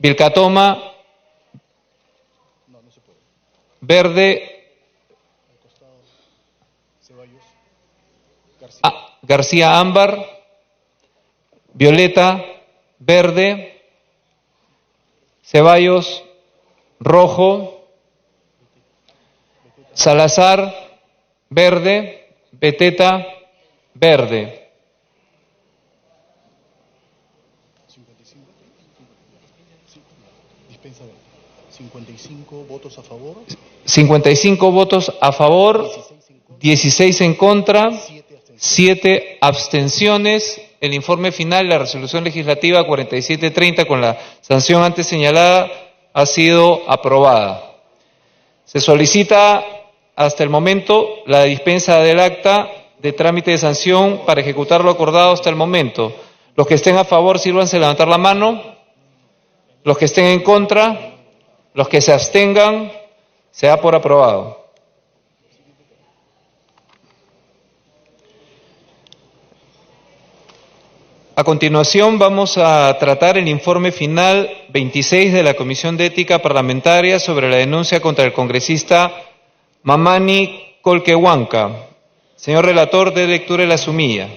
Vilcatoma, verde. García ámbar, violeta, verde. Ceballos, rojo. Salazar, verde. Beteta, verde. 55 votos a favor. 55 votos a favor, 16 en contra, 7 abstenciones. El informe final, la resolución legislativa 4730 con la sanción antes señalada ha sido aprobada. Se solicita hasta el momento la dispensa del acta de trámite de sanción para ejecutar lo acordado hasta el momento. Los que estén a favor, sírvanse levantar la mano. Los que estén en contra, los que se abstengan, se da por aprobado. A continuación vamos a tratar el informe final 26 de la Comisión de Ética Parlamentaria sobre la denuncia contra el congresista Mamani Colquehuanca. Señor relator, dé lectura de la sumilla.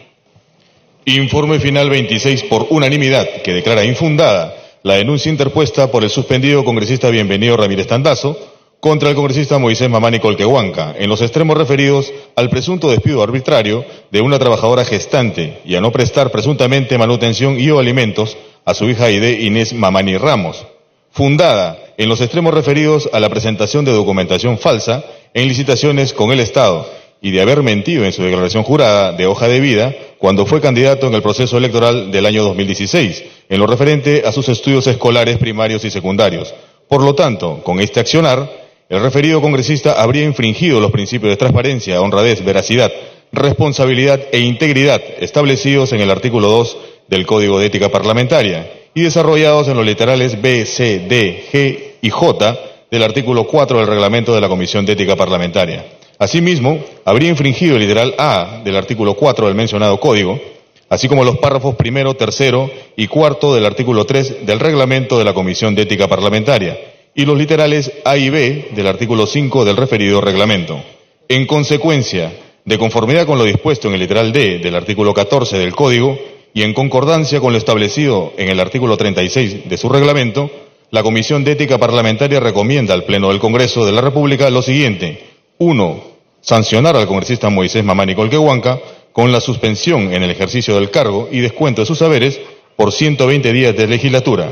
Informe final 26 por unanimidad, que declara infundada la denuncia interpuesta por el suspendido congresista Bienvenido Ramírez Tandazo contra el congresista Moisés Mamani Colquehuanca en los extremos referidos al presunto despido arbitrario de una trabajadora gestante y a no prestar presuntamente manutención y o alimentos a su hija Aide Inés Mamani Ramos, fundada en los extremos referidos a la presentación de documentación falsa en licitaciones con el Estado y de haber mentido en su declaración jurada de hoja de vida cuando fue candidato en el proceso electoral del año 2016, en lo referente a sus estudios escolares primarios y secundarios. Por lo tanto, con este accionar, el referido congresista habría infringido los principios de transparencia, honradez, veracidad, responsabilidad e integridad establecidos en el artículo 2 del Código de Ética Parlamentaria y desarrollados en los literales B, C, D, G y J del artículo 4 del Reglamento de la Comisión de Ética Parlamentaria. Asimismo, habría infringido el literal A del artículo 4 del mencionado Código, así como los párrafos primero, tercero y cuarto del artículo 3 del Reglamento de la Comisión de Ética Parlamentaria y los literales A y B del artículo 5 del referido reglamento. En consecuencia, de conformidad con lo dispuesto en el literal D del artículo 14 del Código y en concordancia con lo establecido en el artículo 36 de su reglamento, la Comisión de Ética Parlamentaria recomienda al Pleno del Congreso de la República lo siguiente. 1. Sancionar al congresista Moisés Mamani Colquehuanca con la suspensión en el ejercicio del cargo y descuento de sus haberes por 120 días de legislatura.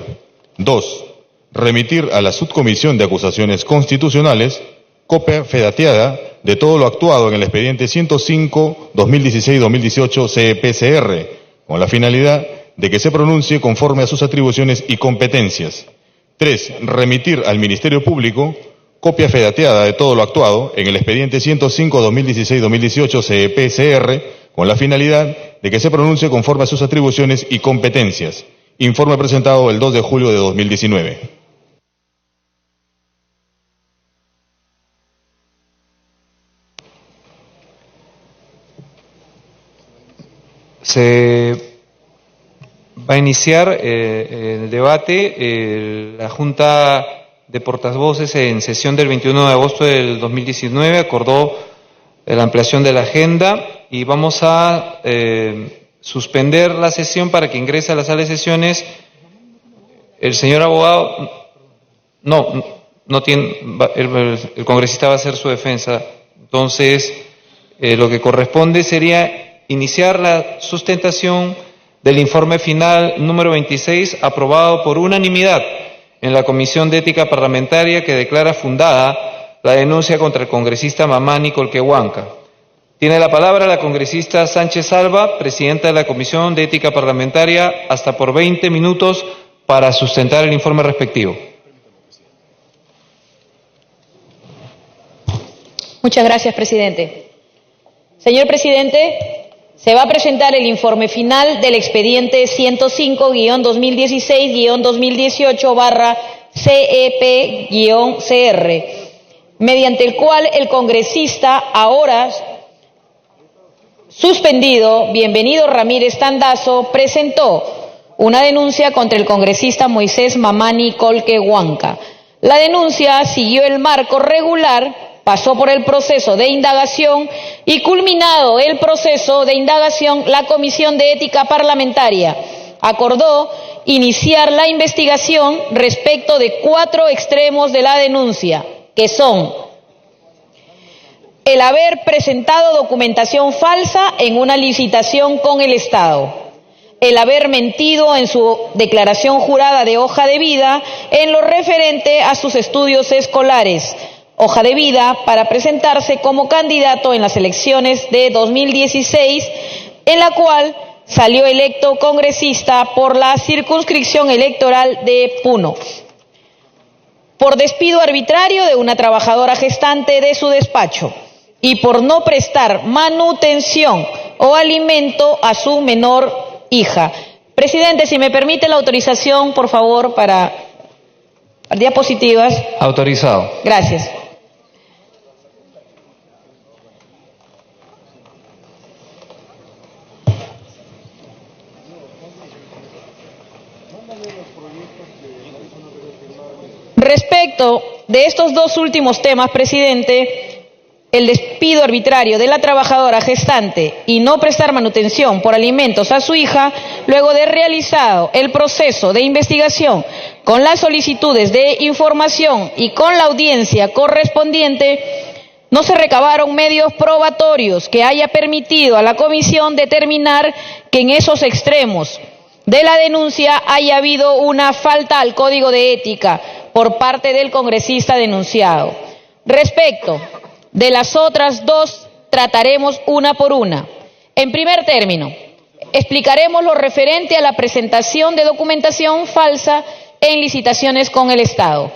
2. Remitir a la Subcomisión de Acusaciones Constitucionales copia fedateada de todo lo actuado en el expediente 105-2016-2018 CEPCR, con la finalidad de que se pronuncie conforme a sus atribuciones y competencias. 3. Remitir al Ministerio Público copia fedateada de todo lo actuado en el expediente 105-2016-2018 CEPCR, con la finalidad de que se pronuncie conforme a sus atribuciones y competencias. Informe presentado el 2 de julio de 2019. Se va a iniciar el debate. La Junta de Portavoces en sesión del 21 de agosto del 2019 acordó la ampliación de la agenda y vamos a suspender la sesión para que ingrese a la sala de sesiones el señor abogado. No tiene, el congresista va a hacer su defensa. Entonces, lo que corresponde sería iniciar la sustentación del informe final número 26, aprobado por unanimidad en la Comisión de Ética Parlamentaria, que declara fundada la denuncia contra el congresista Mamani Colquehuanca. Tiene la palabra la congresista Sánchez Alba, presidenta de la Comisión de Ética Parlamentaria, hasta por 20 minutos para sustentar el informe respectivo. Muchas gracias, presidente. Señor presidente, se va a presentar el informe final del expediente 105-2018-CEP-CR, mediante el cual el congresista ahora suspendido Bienvenido Ramírez Tandazo presentó una denuncia contra el congresista Moisés Mamani Colque Huanca. La denuncia siguió el marco regular, pasó por el proceso de indagación y culminado el proceso de indagación, la Comisión de Ética Parlamentaria acordó iniciar la investigación respecto de 4 extremos de la denuncia, que son el haber presentado documentación falsa en una licitación con el Estado, el haber mentido en su declaración jurada de hoja de vida en lo referente a sus estudios escolares, hoja de vida para presentarse como candidato en las elecciones de 2016, en la cual salió electo congresista por la circunscripción electoral de Puno, por despido arbitrario de una trabajadora gestante de su despacho y por no prestar manutención o alimento a su menor hija. Presidente, si me permite la autorización, por favor, para diapositivas. Autorizado. Gracias. Respecto de estos 2 últimos temas, presidente, el despido arbitrario de la trabajadora gestante y no prestar manutención por alimentos a su hija, luego de realizado el proceso de investigación con las solicitudes de información y con la audiencia correspondiente, no se recabaron medios probatorios que haya permitido a la comisión determinar que en esos extremos de la denuncia haya habido una falta al Código de Ética por parte del congresista denunciado. Respecto de las otras 2, trataremos una por una. En primer término, explicaremos lo referente a la presentación de documentación falsa en licitaciones con el Estado.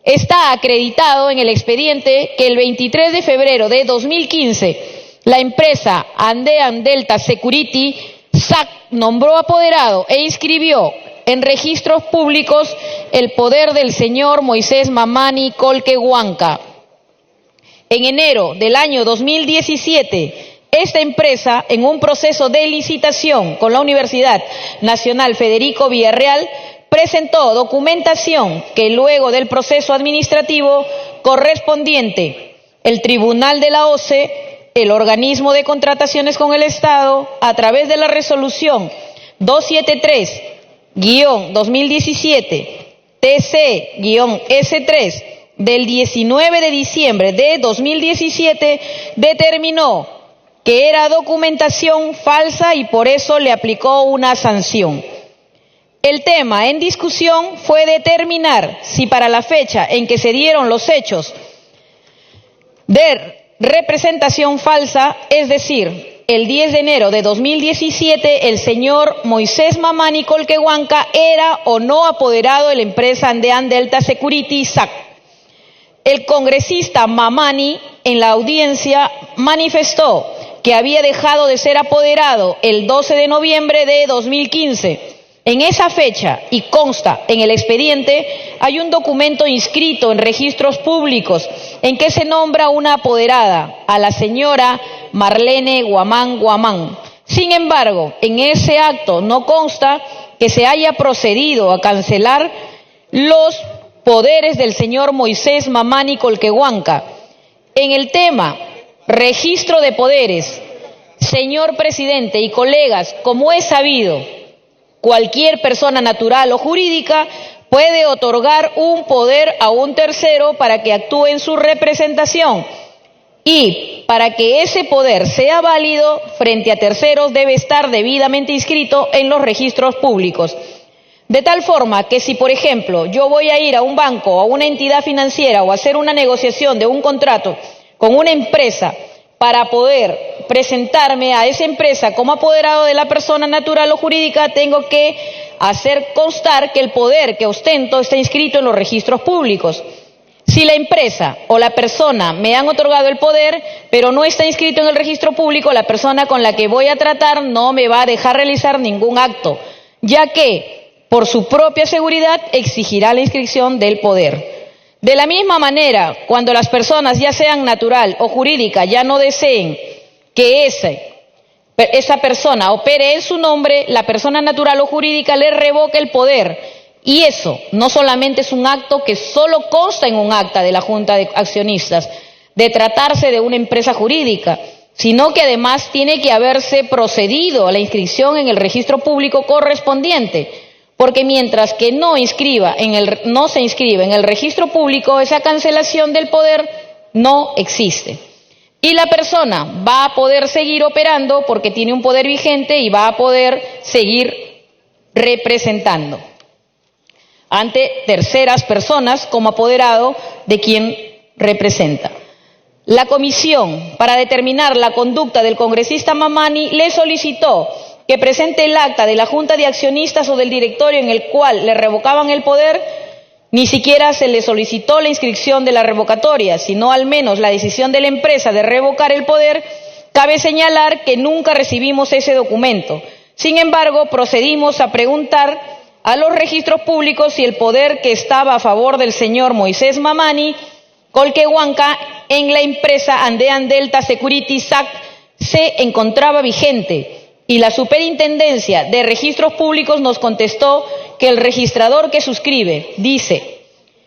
Está acreditado en el expediente que el 23 de febrero de 2015, la empresa Andean Delta Security, SAC, nombró apoderado e inscribió en registros públicos el poder del señor Moisés Mamani Colque Huanca. En enero del año 2017, esta empresa, en un proceso de licitación con la Universidad Nacional Federico Villarreal, presentó documentación que luego del proceso administrativo correspondiente, el Tribunal de la OCE, el organismo de contrataciones con el Estado, a través de la resolución 273-2017 TC-S3 del 19 de diciembre de 2017, determinó que era documentación falsa y por eso le aplicó una sanción. El tema en discusión fue determinar si para la fecha en que se dieron los hechos de representación falsa, es decir, el 10 de enero de 2017, el señor Moisés Mamani Colque Huanca era o no apoderado de la empresa Andean Delta Security SAC. El congresista Mamani en la audiencia manifestó que había dejado de ser apoderado el 12 de noviembre de 2015. En esa fecha, y consta en el expediente, hay un documento inscrito en registros públicos en que se nombra una apoderada, a la señora Marlene Guamán Guamán. Sin embargo, en ese acto no consta que se haya procedido a cancelar los poderes del señor Moisés Mamani Colque Huanca. En el tema registro de poderes, señor presidente y colegas, como es sabido, cualquier persona natural o jurídica puede otorgar un poder a un tercero para que actúe en su representación, y para que ese poder sea válido frente a terceros debe estar debidamente inscrito en los registros públicos. De tal forma que si, por ejemplo, yo voy a ir a un banco o a una entidad financiera o a hacer una negociación de un contrato con una empresa para poder presentarme a esa empresa como apoderado de la persona natural o jurídica, tengo que hacer constar que el poder que ostento está inscrito en los registros públicos. Si la empresa o la persona me han otorgado el poder, pero no está inscrito en el registro público, la persona con la que voy a tratar no me va a dejar realizar ningún acto, ya que por su propia seguridad exigirá la inscripción del poder. De la misma manera, cuando las personas, ya sean natural o jurídica, ya no deseen que ese esa persona opere en su nombre, la persona natural o jurídica le revoca el poder. Y eso no solamente es un acto que solo consta en un acta de la Junta de Accionistas, de tratarse de una empresa jurídica, sino que además tiene que haberse procedido a la inscripción en el registro público correspondiente, porque mientras que no se inscribe en el registro público, esa cancelación del poder no existe. Y la persona va a poder seguir operando porque tiene un poder vigente y va a poder seguir representando ante terceras personas como apoderado de quien representa. La comisión, para determinar la conducta del congresista Mamani, le solicitó que presente el acta de la Junta de Accionistas o del directorio en el cual le revocaban el poder. Ni siquiera se le solicitó la inscripción de la revocatoria, sino al menos la decisión de la empresa de revocar el poder. Cabe señalar que nunca recibimos ese documento. Sin embargo, procedimos a preguntar a los registros públicos si el poder que estaba a favor del señor Moisés Mamani Colquehuanca en la empresa Andean Delta Security SAC se encontraba vigente. Y la Superintendencia de Registros Públicos nos contestó que el registrador que suscribe dice: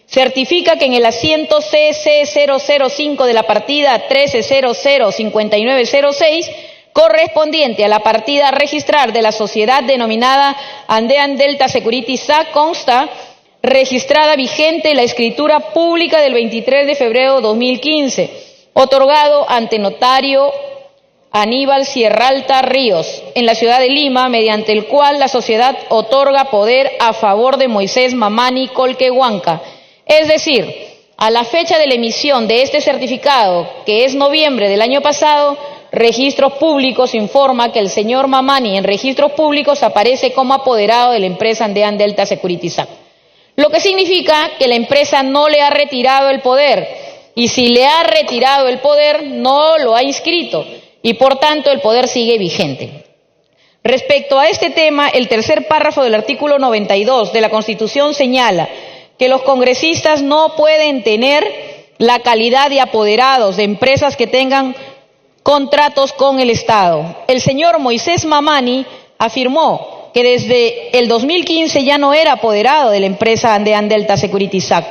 certifica que en el asiento CC005 de la partida 13005906, correspondiente a la partida a registrar de la sociedad denominada Andean Delta Security SAC, consta registrada vigente la escritura pública del 23 de febrero de 2015, otorgado ante notario Aníbal Sierralta Ríos, en la ciudad de Lima, mediante el cual la sociedad otorga poder a favor de Moisés Mamani Colquehuanca. Es decir, a la fecha de la emisión de este certificado, que es noviembre del año pasado, Registros Públicos informa que el señor Mamani en Registros Públicos aparece como apoderado de la empresa Andean Delta Security SAC. Lo que significa que la empresa no le ha retirado el poder, y si le ha retirado el poder, no lo ha inscrito, y por tanto el poder sigue vigente. Respecto a este tema, el tercer párrafo del artículo 92 de la Constitución señala que los congresistas no pueden tener la calidad de apoderados de empresas que tengan contratos con el Estado. El señor Moisés Mamani afirmó que desde el 2015 ya no era apoderado de la empresa Andean Delta Security SAC.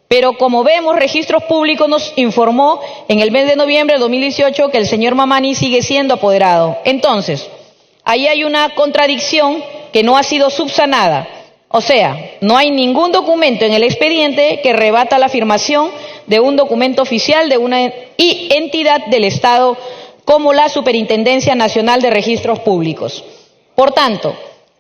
Pero como vemos, Registros Públicos nos informó en el mes de noviembre de 2018 que el señor Mamani sigue siendo apoderado. Entonces, ahí hay una contradicción que no ha sido subsanada. O sea, no hay ningún documento en el expediente que rebata la afirmación de un documento oficial de una entidad del Estado como la Superintendencia Nacional de Registros Públicos. Por tanto,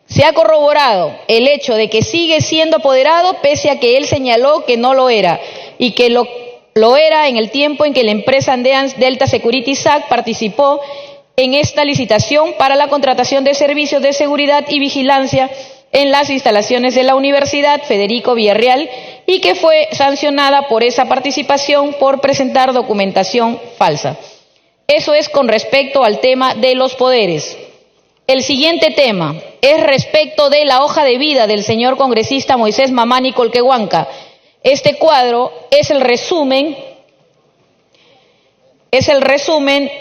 se ha corroborado el hecho de que sigue siendo apoderado pese a que él señaló que no lo era y que lo era en el tiempo en que la empresa Andean Delta Security SAC participó en esta licitación para la contratación de servicios de seguridad y vigilancia en las instalaciones de la Universidad Federico Villarreal y que fue sancionada por esa participación por presentar documentación falsa. Eso es con respecto al tema de los poderes. El siguiente tema es respecto de la hoja de vida del señor congresista Moisés Mamani Colquehuanca. Este cuadro es el resumen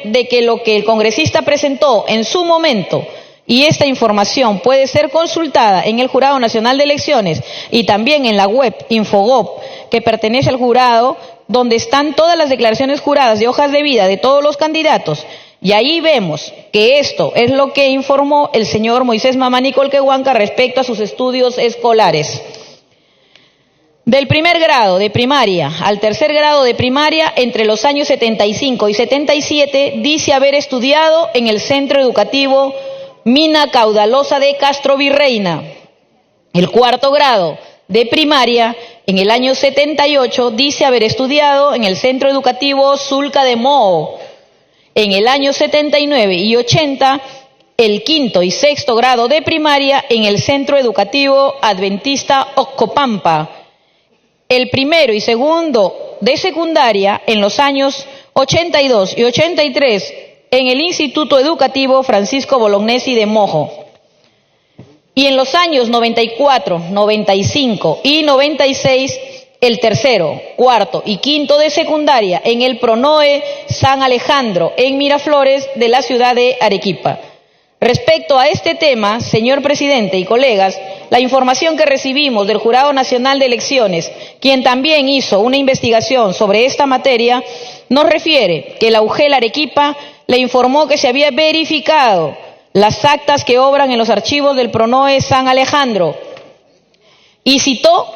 de que lo que el congresista presentó en su momento, y esta información puede ser consultada en el Jurado Nacional de Elecciones y también en la web Infogov, que pertenece al jurado, donde están todas las declaraciones juradas de hojas de vida de todos los candidatos. Y ahí vemos que esto es lo que informó el señor Moisés Mamani Colquehuanca respecto a sus estudios escolares. Del primer grado de primaria al tercer grado de primaria, entre los años 75 y 77, dice haber estudiado en el Centro Educativo Mina Caudalosa de Castrovirreina. El cuarto grado de primaria, en el año 78, dice haber estudiado en el Centro Educativo Sulca de Moo. En el año 79 y 80, el quinto y sexto grado de primaria en el Centro Educativo Adventista Occopampa. El primero y segundo de secundaria en los años 82 y 83 en el Instituto Educativo Francisco Bolognesi de Mojo. Y en los años 94, 95 y 96 el tercero, cuarto y quinto de secundaria en el PRONOE San Alejandro, en Miraflores, de la ciudad de Arequipa. Respecto a este tema, señor presidente y colegas, la información que recibimos del Jurado Nacional de Elecciones, quien también hizo una investigación sobre esta materia, nos refiere que la UGEL Arequipa le informó que se había verificado las actas que obran en los archivos del PRONOE San Alejandro y citó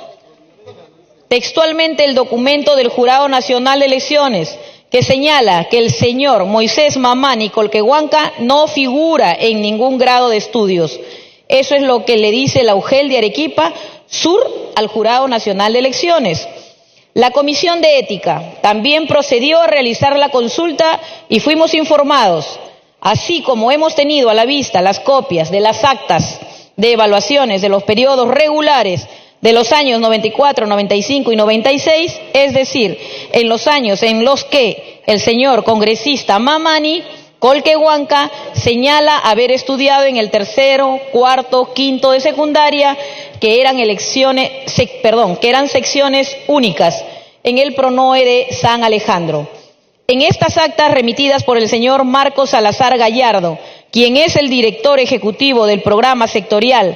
textualmente el documento del Jurado Nacional de Elecciones, que señala que el señor Moisés Mamani Colquehuanca no figura en ningún grado de estudios. Eso es lo que le dice la UGEL de Arequipa Sur al Jurado Nacional de Elecciones. La Comisión de Ética también procedió a realizar la consulta y fuimos informados, así como hemos tenido a la vista las copias de las actas de evaluaciones de los periodos regulares de los años 94, 95 y 96, es decir, en los años en los que el señor congresista Mamani Colquehuanca señala haber estudiado en el tercero, cuarto, quinto de secundaria, que eran secciones únicas en el PRONOE de San Alejandro. En estas actas remitidas por el señor Marcos Salazar Gallardo, quien es el director ejecutivo del programa sectorial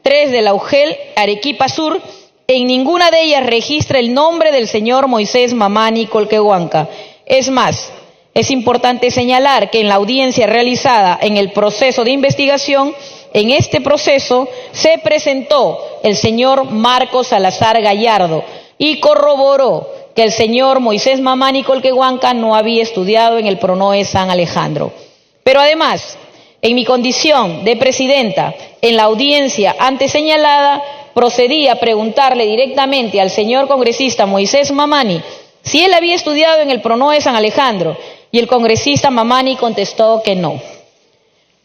3 de la UGEL Arequipa Sur, en ninguna de ellas registra el nombre del señor Moisés Mamani Colquehuanca. Es más, es importante señalar que en la audiencia realizada en el proceso de investigación, en este proceso se presentó el señor Marcos Salazar Gallardo y corroboró que el señor Moisés Mamani Colquehuanca no había estudiado en el PRONOE San Alejandro. Pero además, en mi condición de presidenta, en la audiencia antes señalada, procedí a preguntarle directamente al señor congresista Moisés Mamani si él había estudiado en el PRONOE San Alejandro, y el congresista Mamani contestó que no.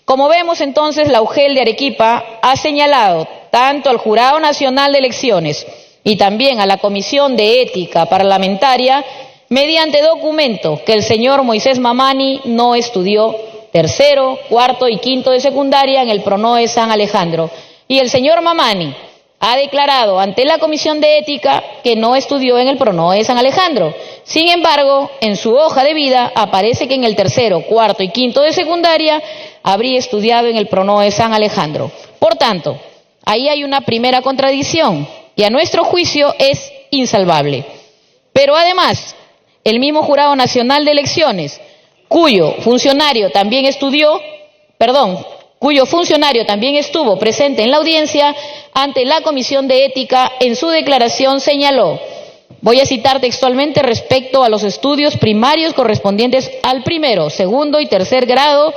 Como vemos entonces, la UGEL de Arequipa ha señalado tanto al Jurado Nacional de Elecciones y también a la Comisión de Ética Parlamentaria, mediante documento, que el señor Moisés Mamani no estudió tercero, cuarto y quinto de secundaria en el PRONOE San Alejandro. Y el señor Mamani ha declarado ante la Comisión de Ética que no estudió en el PRONOE San Alejandro. Sin embargo, en su hoja de vida aparece que en el tercero, cuarto y quinto de secundaria habría estudiado en el PRONOE San Alejandro. Por tanto, ahí hay una primera contradicción y a nuestro juicio es insalvable. Pero además, el mismo Jurado Nacional de Elecciones, cuyo funcionario también estuvo presente en la audiencia ante la Comisión de Ética, en su declaración señaló, voy a citar textualmente, respecto a los estudios primarios correspondientes al primero, segundo y tercer grado,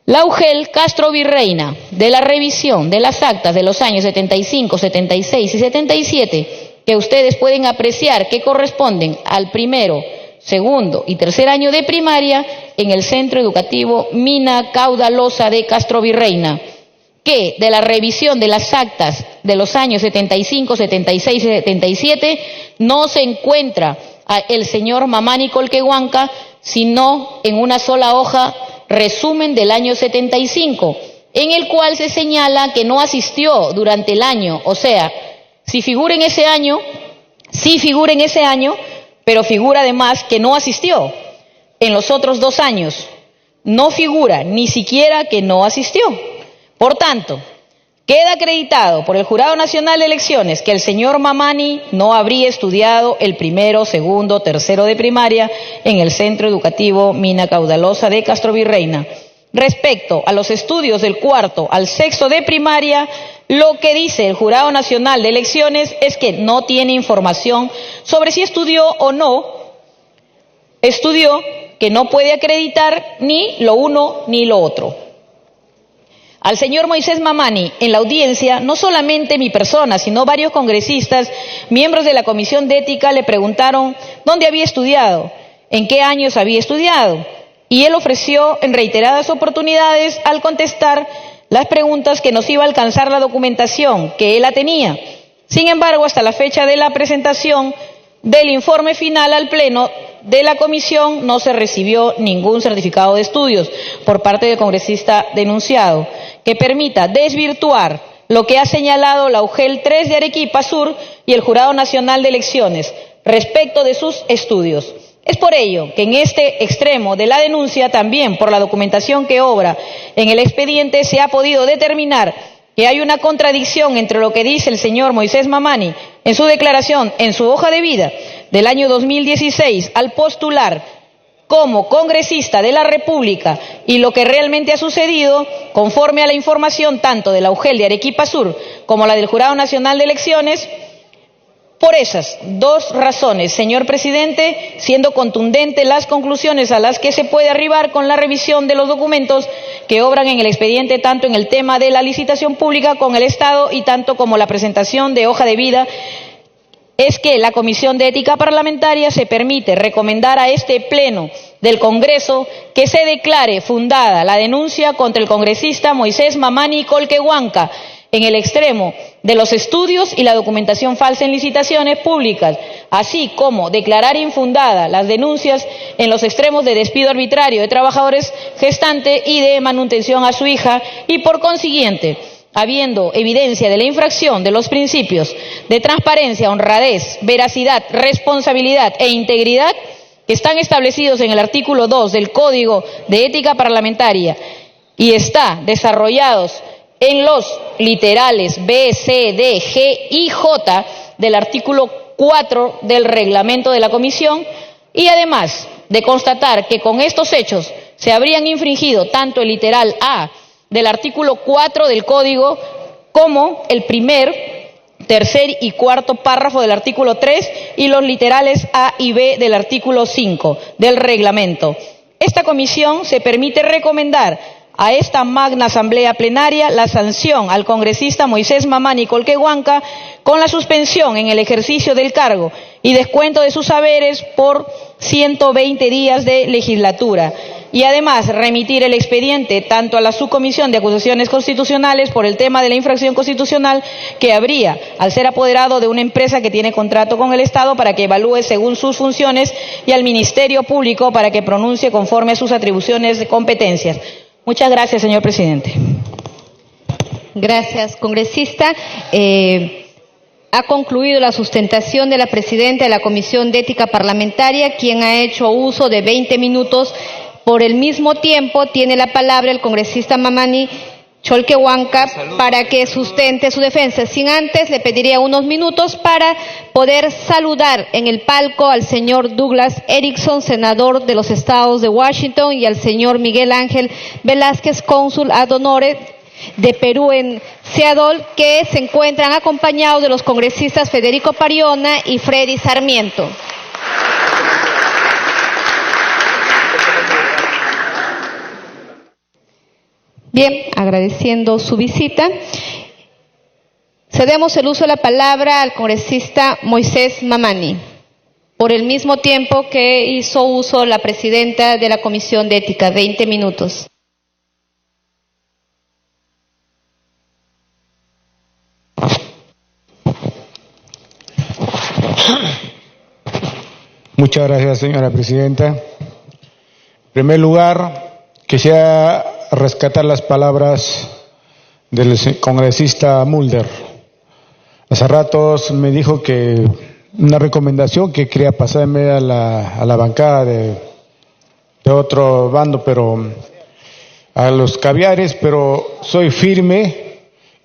la UGEL Castro Virreina, de la revisión de las actas de los años 75, 76 y 77, que ustedes pueden apreciar que corresponden al primero, segundo y tercer año de primaria en el Centro Educativo Mina Caudalosa de Castro Virreina, que de la revisión de las actas de los años 75, 76 y 77 no se encuentra el señor Mamani Colquehuanca, sino en una sola hoja resumen del año 75, en el cual se señala que no asistió durante el año, o sea, sí figura en ese año, pero figura además que no asistió. En los otros 2 años no figura ni siquiera que no asistió. Por tanto, queda acreditado por el Jurado Nacional de Elecciones que el señor Mamani no habría estudiado el primero, segundo, tercero de primaria en el Centro Educativo Mina Caudalosa de Castro Virreina. Respecto a los estudios del cuarto al sexto de primaria, lo que dice el Jurado Nacional de Elecciones es que no tiene información sobre si estudió o no estudió, que no puede acreditar ni lo uno ni lo otro. Al señor Moisés Mamani, en la audiencia, no solamente mi persona, sino varios congresistas, miembros de la Comisión de Ética, le preguntaron dónde había estudiado, en qué años había estudiado, y él ofreció en reiteradas oportunidades, al contestar las preguntas, que nos iba a alcanzar la documentación, que él la tenía. Sin embargo, hasta la fecha de la presentación del informe final al Pleno de la Comisión no se recibió ningún certificado de estudios por parte del congresista denunciado que permita desvirtuar lo que ha señalado la UGEL 3 de Arequipa Sur, y el Jurado Nacional de Elecciones respecto de sus estudios. Es por ello que en este extremo de la denuncia, también por la documentación que obra en el expediente, se ha podido determinar que hay una contradicción entre lo que dice el señor Moisés Mamani en su declaración, en su hoja de vida del año 2016, al postular como congresista de la República, y lo que realmente ha sucedido, conforme a la información tanto de la UGEL de Arequipa Sur como la del Jurado Nacional de Elecciones. Por esas dos razones, señor presidente, siendo contundentes las conclusiones a las que se puede arribar con la revisión de los documentos que obran en el expediente, tanto en el tema de la licitación pública con el Estado y tanto como la presentación de hoja de vida, es que la Comisión de Ética Parlamentaria se permite recomendar a este Pleno del Congreso que se declare fundada la denuncia contra el congresista Moisés Mamani Colquehuanca en el extremo de los estudios y la documentación falsa en licitaciones públicas, así como declarar infundada las denuncias en los extremos de despido arbitrario de trabajadores gestantes y de manutención a su hija, y por consiguiente, habiendo evidencia de la infracción de los principios de transparencia, honradez, veracidad, responsabilidad e integridad que están establecidos en el artículo 2 del Código de Ética Parlamentaria y está desarrollados en los literales B, C, D, G y J del artículo 4 del reglamento de la Comisión, y además de constatar que con estos hechos se habrían infringido tanto el literal A del artículo 4 del Código como el primer, tercer y cuarto párrafo del artículo 3 y los literales A y B del artículo 5 del reglamento. Esta comisión se permite recomendar a esta magna asamblea plenaria la sanción al congresista Moisés Mamani Colquehuanca con la suspensión en el ejercicio del cargo y descuento de sus haberes por 120 días de legislatura, y además remitir el expediente tanto a la Subcomisión de Acusaciones Constitucionales por el tema de la infracción constitucional que habría al ser apoderado de una empresa que tiene contrato con el Estado para que evalúe según sus funciones, y al Ministerio Público para que pronuncie conforme a sus atribuciones de competencias. Muchas gracias, señor presidente. Gracias, congresista. Ha concluido la sustentación de la presidenta de la Comisión de Ética Parlamentaria, quien ha hecho uso de 20 minutos. Por el mismo tiempo, tiene la palabra el congresista Mamani Colquehuanca para que sustente su defensa. Sin antes, le pediría unos minutos para poder saludar en el palco al señor Douglas Erickson, senador de los estados de Washington, y al señor Miguel Ángel Velázquez, cónsul ad honore de Perú en Seattle, que se encuentran acompañados de los congresistas Federico Pariona y Freddy Sarmiento. Bien, agradeciendo su visita, cedemos el uso de la palabra al congresista Moisés Mamani, por el mismo tiempo que hizo uso la presidenta de la Comisión de Ética, 20 minutos. Muchas gracias, señora presidenta. En primer lugar, quisiera rescatar las palabras del congresista Mulder. Hace ratos me dijo que una recomendación que quería pasarme a la bancada de otro bando, pero a los caviares, pero soy firme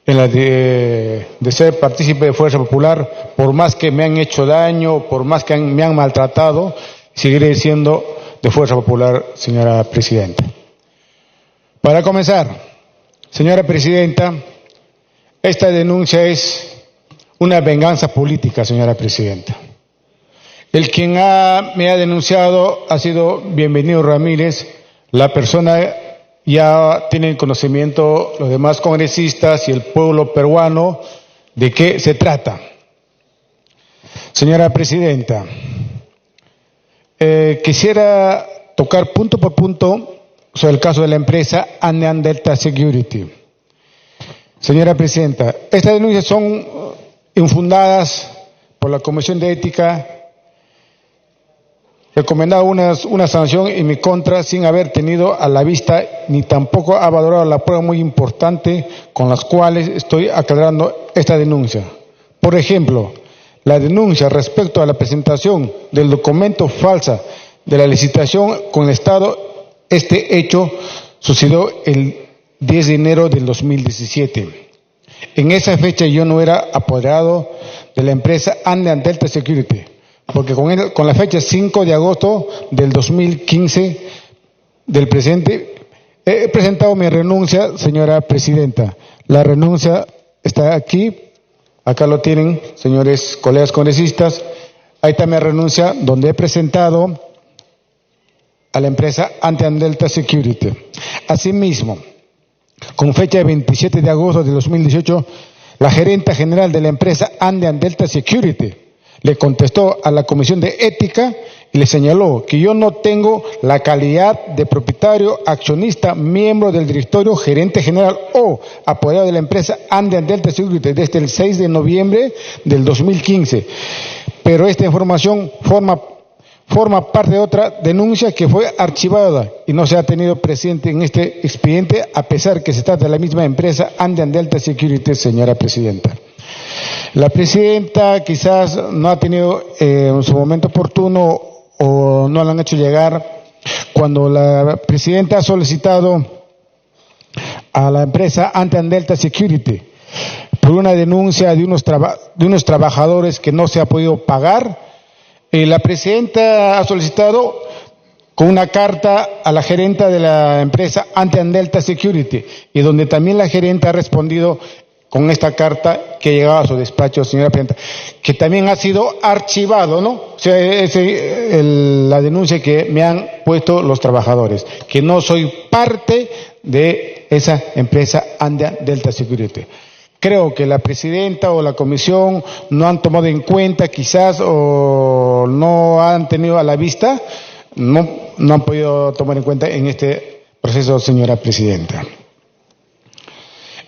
en la de ser partícipe de Fuerza Popular. Por más que me han hecho daño, por más que me han maltratado, seguiré siendo de Fuerza Popular, señora presidenta. Para comenzar, señora presidenta, esta denuncia es una venganza política, señora presidenta. El quien me ha denunciado ha sido Bienvenido Ramírez. La persona ya tiene conocimiento, los demás congresistas y el pueblo peruano, de qué se trata. Señora presidenta, quisiera tocar punto por punto sobre el caso de la empresa Andean Delta Security. Señora presidenta, estas denuncias son infundadas por la Comisión de Ética, recomendado una sanción en mi contra sin haber tenido a la vista ni tampoco ha valorado la prueba muy importante con las cuales estoy aclarando esta denuncia. Por ejemplo, la denuncia respecto a la presentación del documento falsa de la licitación con el Estado. Este hecho sucedió el 10 de enero del 2017. En esa fecha yo no era apoderado de la empresa Andean Delta Security, porque con la fecha 5 de agosto del 2015 del presente he presentado mi renuncia, señora presidenta. La renuncia está aquí, acá lo tienen, señores colegas congresistas. Ahí está mi renuncia, donde he presentado a la empresa Andean Delta Security. Asimismo, con fecha de 27 de agosto de 2018, la gerenta general de la empresa Andean Delta Security le contestó a la Comisión de Ética y le señaló que yo no tengo la calidad de propietario, accionista, miembro del directorio, gerente general o apoderado de la empresa Andean Delta Security desde el 6 de noviembre del 2015. Pero esta información forma parte de otra denuncia que fue archivada y no se ha tenido presente en este expediente, a pesar que se trata de la misma empresa Andean Delta Security, señora presidenta. La presidenta quizás no ha tenido en su momento oportuno o no la han hecho llegar cuando la presidenta ha solicitado a la empresa Andean Delta Security por una denuncia de unos trabajadores que no se ha podido pagar. La presidenta ha solicitado con una carta a la gerenta de la empresa Andean Delta Security, y donde también la gerenta ha respondido con esta carta que llegaba a su despacho, señora presidenta, que también ha sido archivado, ¿no? O sea, la denuncia que me han puesto los trabajadores, que no soy parte de esa empresa Andean Delta Security. Creo que la presidenta o la comisión no han tomado en cuenta quizás o no han tenido a la vista, no han podido tomar en cuenta en este proceso, señora presidenta.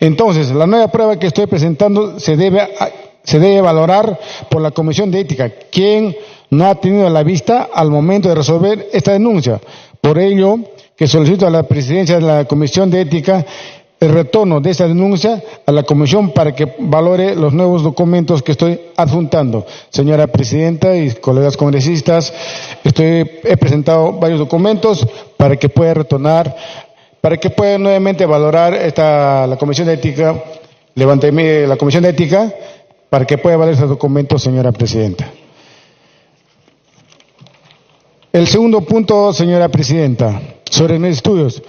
Entonces, la nueva prueba que estoy presentando se debe valorar por la Comisión de Ética, quien no ha tenido a la vista al momento de resolver esta denuncia. Por ello, que solicito a la presidencia de la Comisión de Ética el retorno de esa denuncia a la Comisión para que valore los nuevos documentos que estoy adjuntando. Señora presidenta y colegas congresistas, he presentado varios documentos para que pueda retornar, para que pueda nuevamente valorar la Comisión de Ética, la Comisión de Ética, para que pueda valorar esos documentos, señora presidenta. El segundo punto, señora presidenta, sobre mis estudios.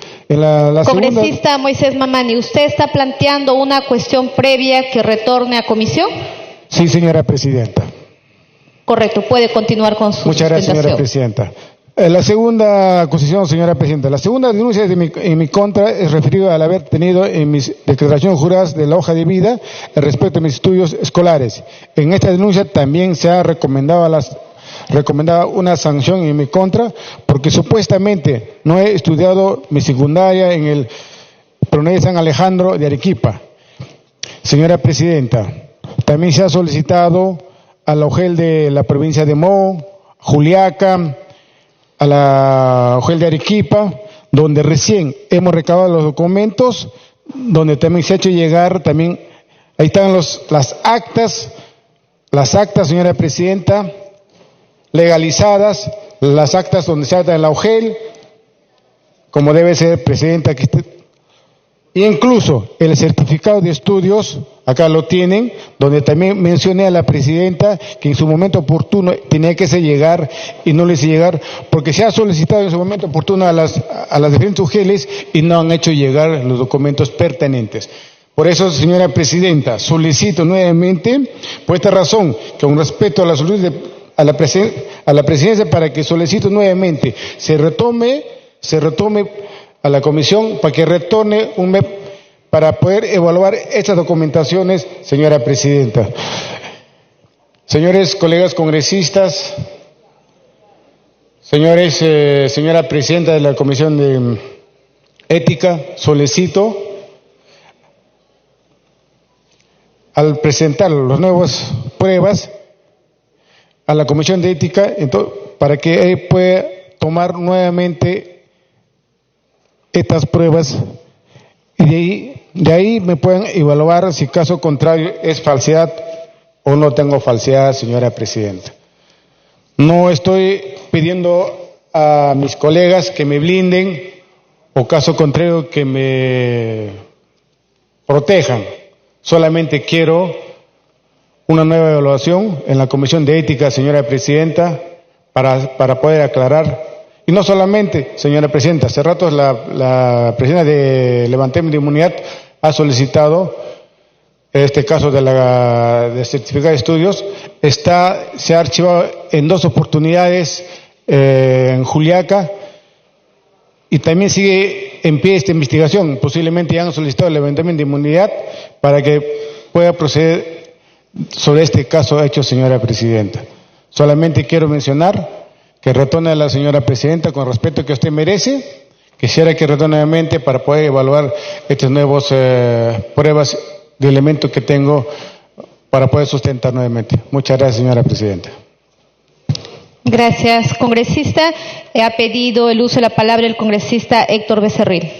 Congresista Moisés Mamani, ¿usted está planteando una cuestión previa que retorne a comisión? Sí, señora presidenta. Correcto, puede continuar con su Muchas gracias, señora presidenta. La segunda acusación, señora presidenta. La segunda denuncia en mi contra es referida al haber tenido en mis declaraciones juradas de la hoja de vida respecto a mis estudios escolares. En esta denuncia también se ha recomendado una sanción en mi contra, porque supuestamente no he estudiado mi secundaria en el Promedio San Alejandro de Arequipa. Señora presidenta, también se ha solicitado a la OGEL de la provincia de Mo, Juliaca, a la OGEL de Arequipa, donde recién hemos recabado los documentos, donde también se ha hecho llegar, también, ahí están las actas, señora presidenta, legalizadas, las actas donde se trata de la OGEL, como debe ser, presidenta, e incluso el certificado de estudios, acá lo tienen, donde también mencioné a la presidenta que en su momento oportuno tenía que hacer llegar y no le hice llegar, porque se ha solicitado en su momento oportuno a las diferentes OGELes y no han hecho llegar los documentos pertinentes. Por eso, señora presidenta, solicito nuevamente, por esta razón, que con respecto a la solicitud a la presidencia, para que solicito nuevamente se retome a la comisión para que retorne para poder evaluar estas documentaciones, señora presidenta. Señores colegas congresistas, señora presidenta de la Comisión de Ética, solicito al presentar las nuevas pruebas a la Comisión de Ética, para que pueda tomar nuevamente estas pruebas y de ahí me puedan evaluar si caso contrario es falsedad o no tengo falsedad, señora presidenta. No estoy pidiendo a mis colegas que me blinden o caso contrario que me protejan. Solamente quiero una nueva evaluación en la Comisión de Ética, señora presidenta, para poder aclarar. Y no solamente, señora presidenta, hace rato la presidenta de Levantemos de Inmunidad ha solicitado este caso de certificado de estudios, se ha archivado en 2 oportunidades en Juliaca y también sigue en pie esta investigación. Posiblemente ya han solicitado el levantamiento de inmunidad para que pueda proceder sobre este caso hecho, señora presidenta. Solamente quiero mencionar que retorne a la señora presidenta con respeto que usted merece. Quisiera que retorne nuevamente para poder evaluar estas nuevas pruebas de elementos que tengo para poder sustentar nuevamente. Muchas gracias, señora presidenta. Gracias, congresista. Ha pedido el uso de la palabra el congresista Héctor Becerril.